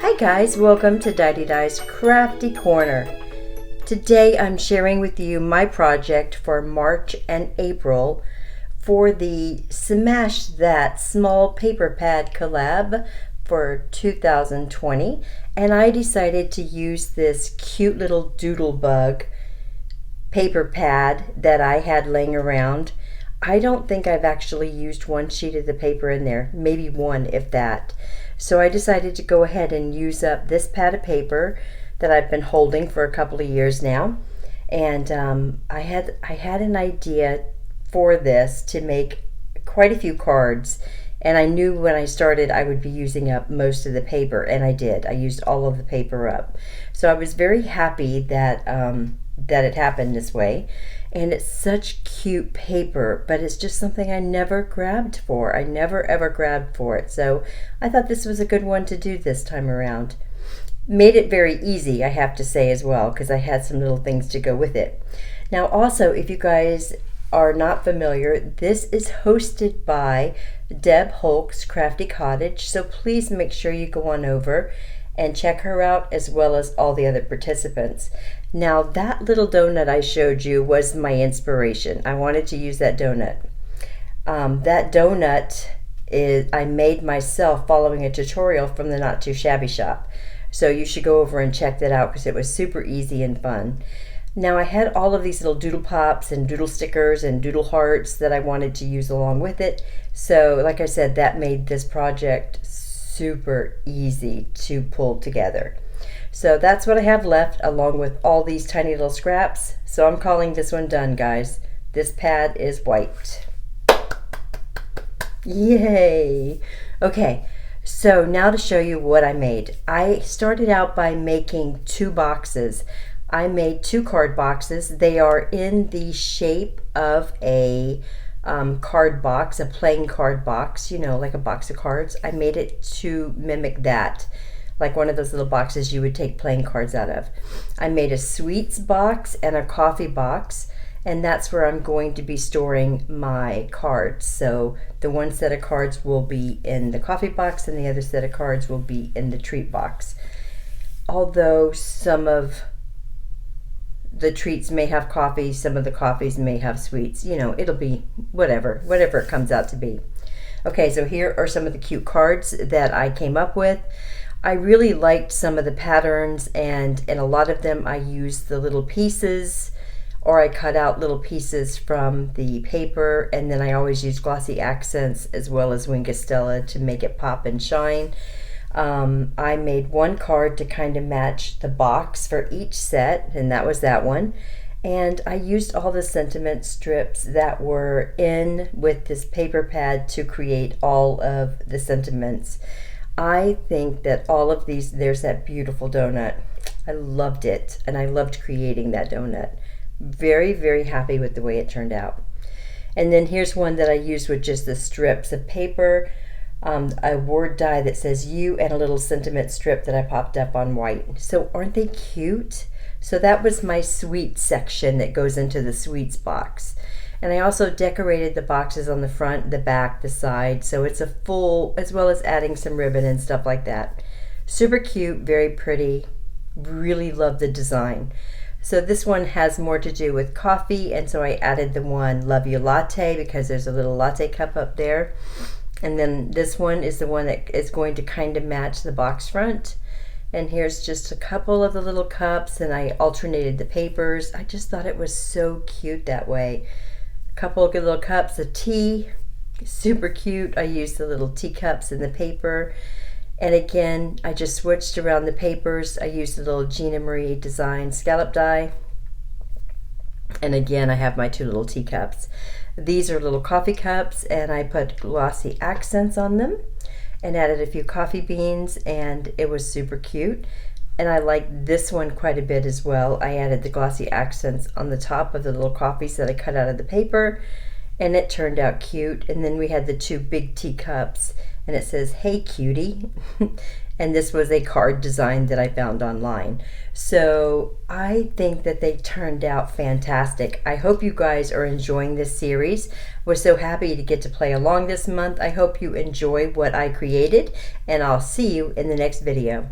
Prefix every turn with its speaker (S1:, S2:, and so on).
S1: Hi guys, welcome to Daddy Die's Crafty Corner. Today I'm sharing with you my project for March and April for the Smash That Small Paper Pad collab for 2020, and I decided to use this cute little doodle bug paper pad that I had laying around. I don't think I've actually used one sheet of the paper in there, maybe one if that. So I decided to go ahead and use up this pad of paper that I've been holding for a couple of years now. And I had an idea for this to make quite a few cards. And I knew when I started I would be using up most of the paper, and I did. I used all of the paper up. So I was very happy that that it happened this way. And it's such cute paper, but it's just something I never grabbed for. I never ever grabbed for it. So I thought this was a good one to do this time around. Made it very easy, I have to say as well, because I had some little things to go with it. Now also, if you guys are not familiar, this is hosted by Deb Holk's Crafty Cottage. So please make sure you go on over and check her out, as well as all the other participants. Now that little donut I showed you was my inspiration. I wanted to use that donut. That donut I made myself following a tutorial from the Not Too Shabby shop. So you should go over and check that out because it was super easy and fun. Now I had all of these little doodle pops and doodle stickers and doodle hearts that I wanted to use along with it. So like I said, that made this project super easy to pull together. So that's what I have left, along with all these tiny little scraps. So I'm calling this one done, guys. This pad is white. Yay! Okay, so now to show you what I made. I started out by making two boxes. I made two card boxes. They are in the shape of a card box, a plain card box, you know, like a box of cards. I made it to mimic that, like one of those little boxes you would take playing cards out of. I made a sweets box and a coffee box, and that's where I'm going to be storing my cards. So the one set of cards will be in the coffee box and the other set of cards will be in the treat box. Although some of the treats may have coffee, some of the coffees may have sweets. You know, it'll be whatever it comes out to be. Okay, so here are some of the cute cards that I came up with. I really liked some of the patterns, and in a lot of them I used the little pieces, or I cut out little pieces from the paper, and then I always use glossy accents as well as Wingastella to make it pop and shine. I made one card to kind of match the box for each set, and that was that one. And I used all the sentiment strips that were in with this paper pad to create all of the sentiments. I think that all of these, there's that beautiful donut. I loved it, and I loved creating that donut. Very, very happy with the way it turned out. And then here's one that I used with just the strips of paper. A word die that says you, and a little sentiment strip that I popped up on white. So aren't they cute? So that was my sweets section that goes into the sweets box. And I also decorated the boxes on the front, the back, the side, so it's a full, as well as adding some ribbon and stuff like that. Super cute, very pretty. Really love the design. So this one has more to do with coffee, and so I added the one Love You Latte because there's a little latte cup up there. And then this one is the one that is going to kind of match the box front. And here's just a couple of the little cups, and I alternated the papers. I just thought it was so cute that way. A couple of good little cups of tea, super cute. I used the little teacups in the paper. And again, I just switched around the papers. I used the little Gina Marie design scallop die. And again, I have my two little teacups. These are little coffee cups, and I put glossy accents on them and added a few coffee beans, and it was super cute. And I like this one quite a bit as well. I added the glossy accents on the top of the little coffees that I cut out of the paper, and it turned out cute. And then we had the two big teacups, and it says, "Hey cutie." And this was a card design that I found online. So I think that they turned out fantastic. I hope you guys are enjoying this series. We're so happy to get to play along this month. I hope you enjoy what I created, and I'll see you in the next video.